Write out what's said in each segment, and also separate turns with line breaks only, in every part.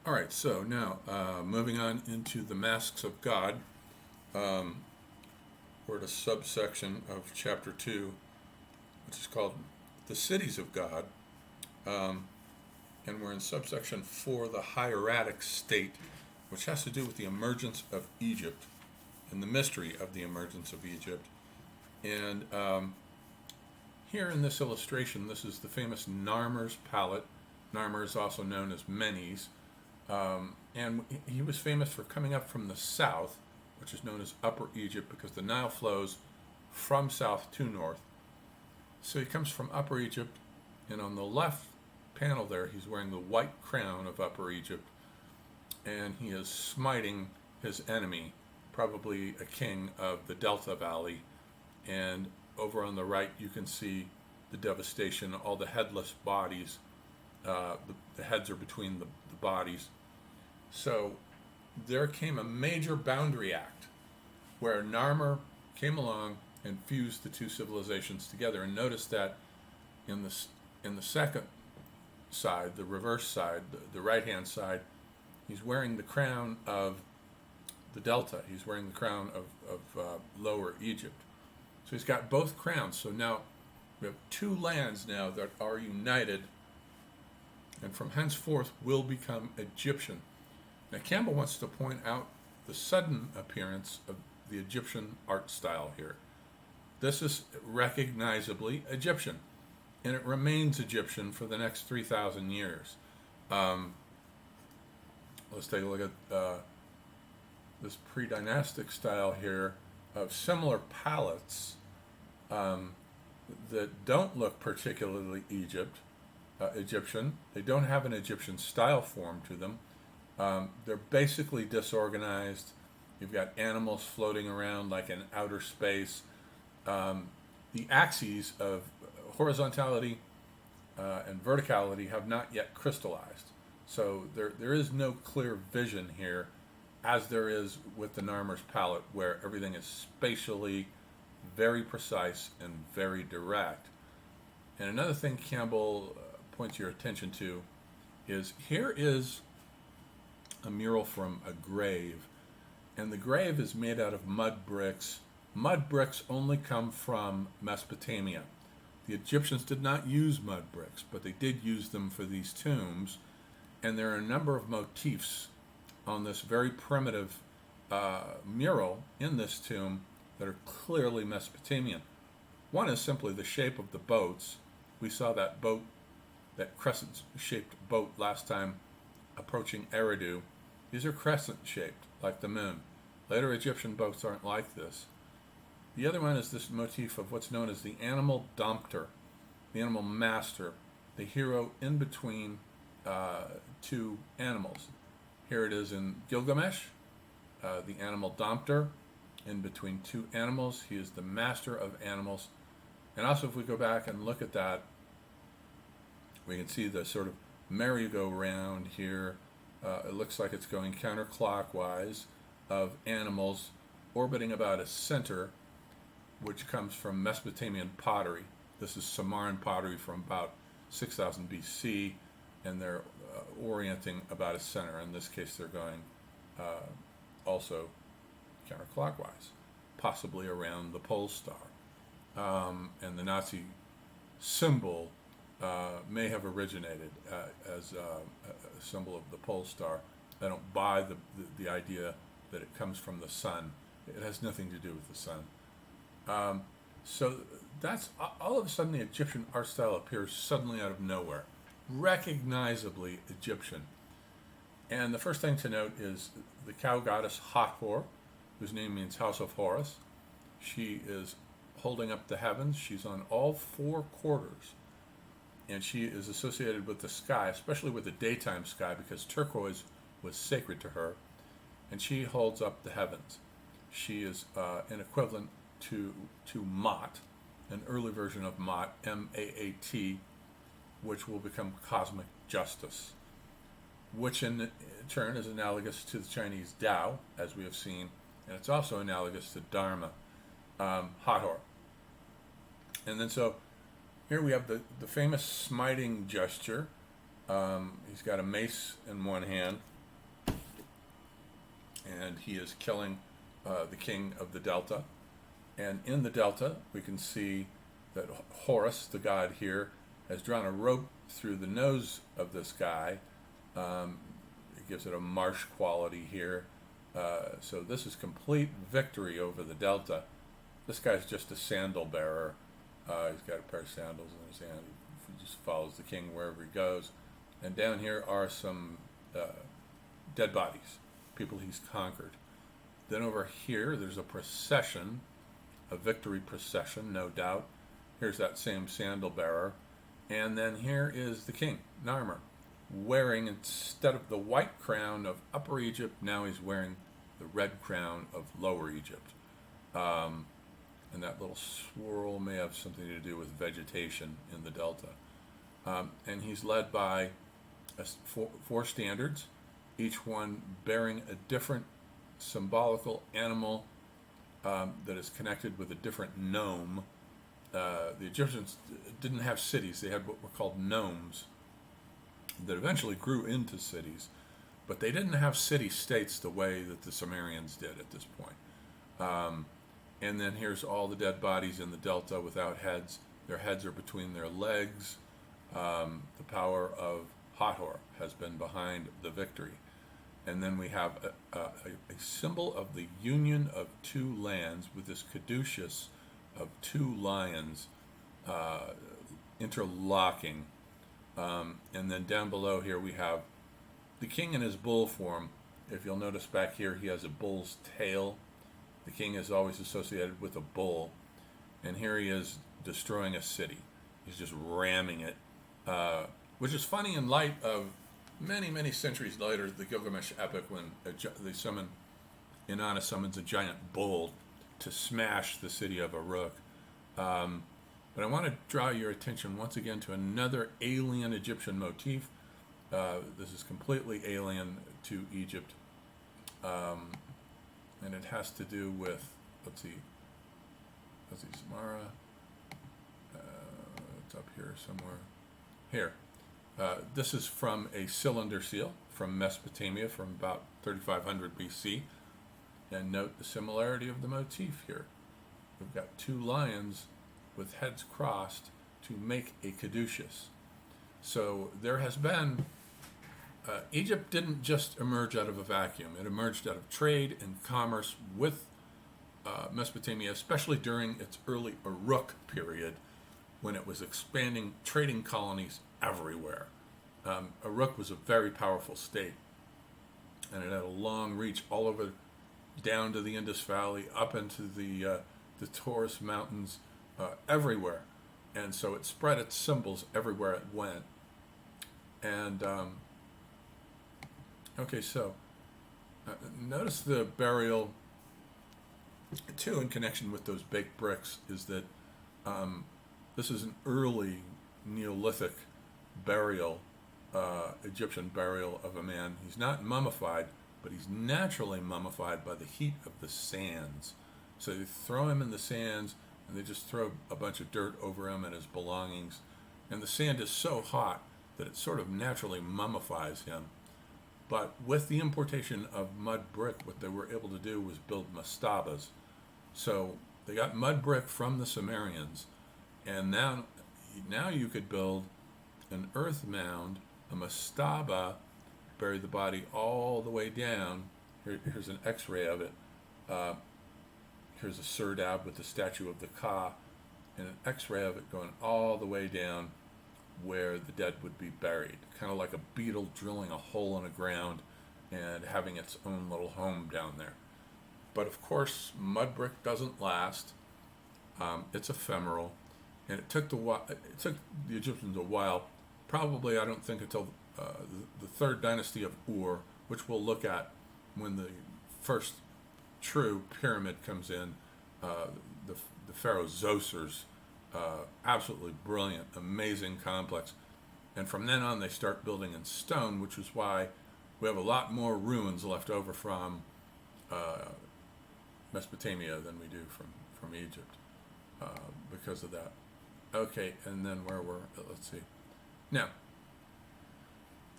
All right, so now moving on into the masks of God, um, we're at a subsection of chapter 2, which is called the cities of God. Um, and we're in subsection 4, the hieratic state, which has to do with the emergence of Egypt and the mystery of the emergence of Egypt. And here in this illustration, this is the famous Narmer's palette. Narmer is also known as Menes. And he was famous for coming up from the south, which is known as Upper Egypt, because the Nile flows from south to north. So he comes from Upper Egypt, and on the left panel there, he's wearing the white crown of Upper Egypt, and he is smiting his enemy, probably a king of the Delta Valley. And over on the right, you can see the devastation, all the headless bodies. The heads are between the bodies. So there came a major boundary act where Narmer came along and fused the two civilizations together. And notice that in the second side, the reverse side, the right-hand side, he's wearing the crown of the Delta. He's wearing the crown of Lower Egypt. So he's got both crowns. So now we have two lands now that are united, and from henceforth will become Egyptian. Now Campbell wants to point out the sudden appearance of the Egyptian art style here. This is recognizably Egyptian, and it remains Egyptian for the next 3,000 years. Let's take a look at this pre-dynastic style here of similar palettes that don't look particularly Egyptian. They don't have an Egyptian style form to them. They're basically disorganized. You've got animals floating around like in outer space. The axes of horizontality and verticality have not yet crystallized. So there is no clear vision here, as there is with the Narmer's palette, where everything is spatially very precise and very direct. And another thing Campbell points your attention to is here is a mural from a grave, and the grave is made out of mud bricks. Mud bricks only come from Mesopotamia. The Egyptians did not use mud bricks, but they did use them for these tombs, and there are a number of motifs on this very primitive mural in this tomb that are clearly Mesopotamian. One is simply the shape of the boats. We saw that boat, that crescent-shaped boat last time approaching Eridu. These are crescent-shaped, like the moon. Later Egyptian boats aren't like this. The other one is this motif of what's known as the animal dompter, the animal master, the hero in between two animals. Here it is in Gilgamesh, the animal dompter, in between two animals. He is the master of animals. And also, if we go back and look at that, we can see the sort of merry-go-round here. It looks like it's going counterclockwise of animals orbiting about a center, which comes from Mesopotamian pottery. This is Samarran pottery from about 6000 BC, and they're orienting about a center. In this case, they're going also counterclockwise, possibly around the pole star. And the Nazi symbol may have originated as a symbol of the pole star. I don't buy the idea that it comes from the sun. It has nothing to do with the sun. So that's all of a sudden the Egyptian art style appears suddenly out of nowhere, recognizably Egyptian. And the first thing to note is the cow goddess Hathor, whose name means house of Horus. She is holding up the heavens. She's on all four quarters, and she is associated with the sky, especially with the daytime sky, because turquoise was sacred to her, and she holds up the heavens. She is an equivalent to Maat, an early version of Maat, M-A-A-T, which will become cosmic justice, which in turn is analogous to the Chinese Tao, as we have seen, and it's also analogous to Dharma, Hathor. And then so here we have the famous smiting gesture. He's got a mace in one hand, and he is killing the king of the Delta. And in the Delta, we can see that Horus, the god here, has drawn a rope through the nose of this guy. It gives it a marsh quality here. So this is complete victory over the Delta. This guy's just a sandal bearer. He's got a pair of sandals in his hand. He just follows the king wherever he goes. And down here are some dead bodies, people he's conquered. Then over here, there's a procession, a victory procession, no doubt. Here's that same sandal bearer. And then here is the king, Narmer, wearing, instead of the white crown of Upper Egypt, now he's wearing the red crown of Lower Egypt. And that little swirl may have something to do with vegetation in the Delta. And he's led by four standards, each one bearing a different symbolical animal that is connected with a different nome. The Egyptians didn't have cities. They had what were called nomes that eventually grew into cities, but they didn't have city-states the way that the Sumerians did at this point. And then here's all the dead bodies in the Delta without heads. Their heads are between their legs. The power of Hathor has been behind the victory. And then we have a symbol of the union of two lands with this caduceus of two lions interlocking. And then down below here we have the king in his bull form. If you'll notice back here, he has a bull's tail. The king is always associated with a bull. And here he is destroying a city. He's just ramming it, which is funny in light of many, many centuries later, the Gilgamesh epic, when Inanna summons a giant bull to smash the city of Uruk. But I want to draw your attention once again to another alien Egyptian motif. This is completely alien to Egypt. And it has to do with, let's see, Samara. It's up here somewhere. Here. This is from a cylinder seal from Mesopotamia from about 3500 BC. And note the similarity of the motif here. We've got two lions with heads crossed to make a caduceus. So there has been, Egypt didn't just emerge out of a vacuum. It emerged out of trade and commerce with Mesopotamia, especially during its early Uruk period, when it was expanding trading colonies everywhere. Uruk was a very powerful state, and it had a long reach all over, down to the Indus Valley, up into the Taurus Mountains, everywhere. And so it spread its symbols everywhere it went. And, okay, so notice the burial, too, in connection with those baked bricks, is that this is an early Neolithic burial, Egyptian burial of a man. He's not mummified, but he's naturally mummified by the heat of the sands. So they throw him in the sands, and they just throw a bunch of dirt over him and his belongings. And the sand is so hot that it sort of naturally mummifies him. But with the importation of mud brick, what they were able to do was build mastabas. So they got mud brick from the Sumerians, and now you could build an earth mound, a mastaba, bury the body all the way down. Here's an x-ray of it. Here's a serdab with the statue of the Ka, and an x-ray of it going all the way down where the dead would be buried. Kind of like a beetle drilling a hole in the ground and having its own little home down there. But of course, mud brick doesn't last. It's ephemeral. And it took the Egyptians a while, probably I don't think until the third dynasty of Ur, which we'll look at when the first true pyramid comes in, the pharaoh Zoser's absolutely brilliant, amazing complex. And from then on they start building in stone, which is why we have a lot more ruins left over from Mesopotamia than we do from Egypt because of that. Okay, and then let's see. Now,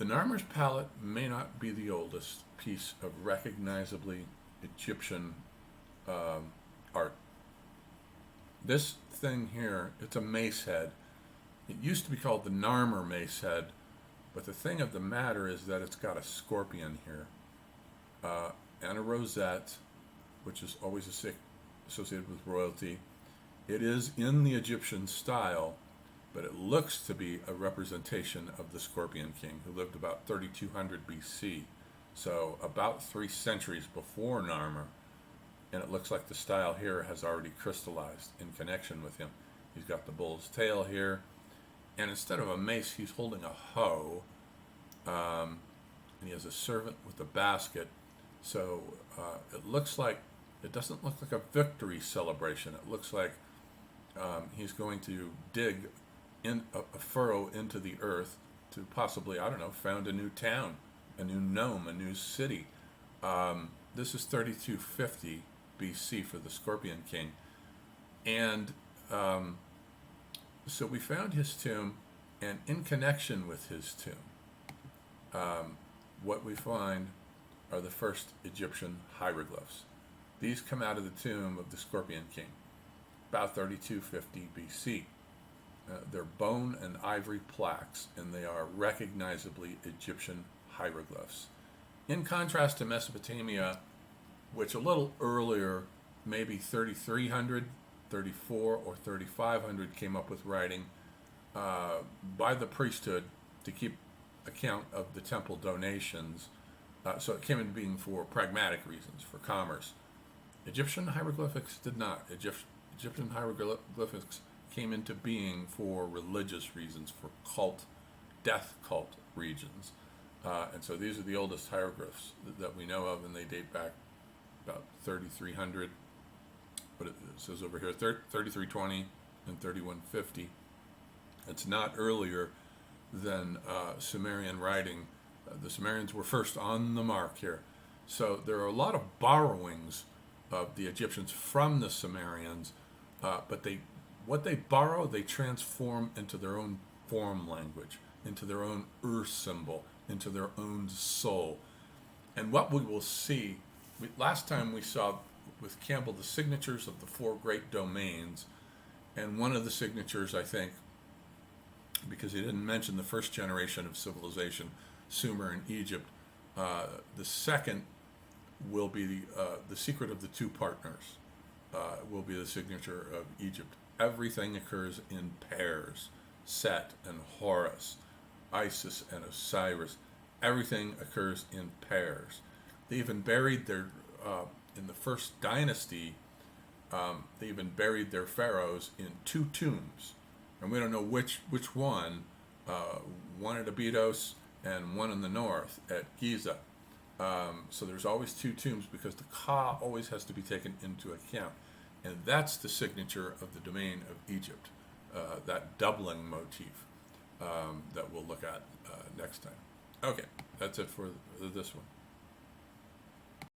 The Narmer's palette may not be the oldest piece of recognizably Egyptian art. This thing here, it's a mace head. It used to be called the Narmer mace head, but the thing of the matter is that it's got a scorpion here, and a rosette, which is always associated with royalty. It is in the Egyptian style, but it looks to be a representation of the Scorpion King, who lived about 3200 BC, so about 3 centuries before Narmer. And it looks like the style here has already crystallized in connection with him. He's got the bull's tail here, and instead of a mace, he's holding a hoe, and he has a servant with a basket. So it doesn't look like a victory celebration. It looks like he's going to dig in a furrow into the earth to possibly, I don't know, found a new town, a new nome, a new city. This is 3250 BC for the Scorpion King. And so we found his tomb, and in connection with his tomb, what we find are the first Egyptian hieroglyphs. These come out of the tomb of the Scorpion King, about 3250 BC. They're bone and ivory plaques, and they are recognizably Egyptian hieroglyphs. In contrast to Mesopotamia, which a little earlier, maybe 3300, 34, or 3500, came up with writing by the priesthood to keep account of the temple donations. So it came into being for pragmatic reasons, for commerce. Egyptian hieroglyphics did not. Egyptian hieroglyphics came into being for religious reasons, for death cult regions. And so these are the oldest hieroglyphs that we know of, and they date back about 3300. But it says over here 3320 and 3150. It's not earlier than Sumerian writing. The Sumerians were first on the mark here. So there are a lot of borrowings of the Egyptians from the Sumerians, but what they borrow, they transform into their own form language, into their own symbol, into their own soul. And what we will see, last time we saw with Campbell the signatures of the 4 great domains, and one of the signatures, I think, because he didn't mention the first generation of civilization, Sumer and Egypt, the second will be the secret of the 2 partners, will be the signature of Egypt. Everything occurs in pairs. Set and Horus, Isis and Osiris, everything occurs in pairs. They even buried their, in the first dynasty, they even buried their pharaohs in 2 tombs. And we don't know which one, one at Abydos and one in the north at Giza. So there's always 2 tombs because the Ka always has to be taken into account. And that's the signature of the domain of Egypt, that doubling motif that we'll look at next time. Okay, that's it for this one.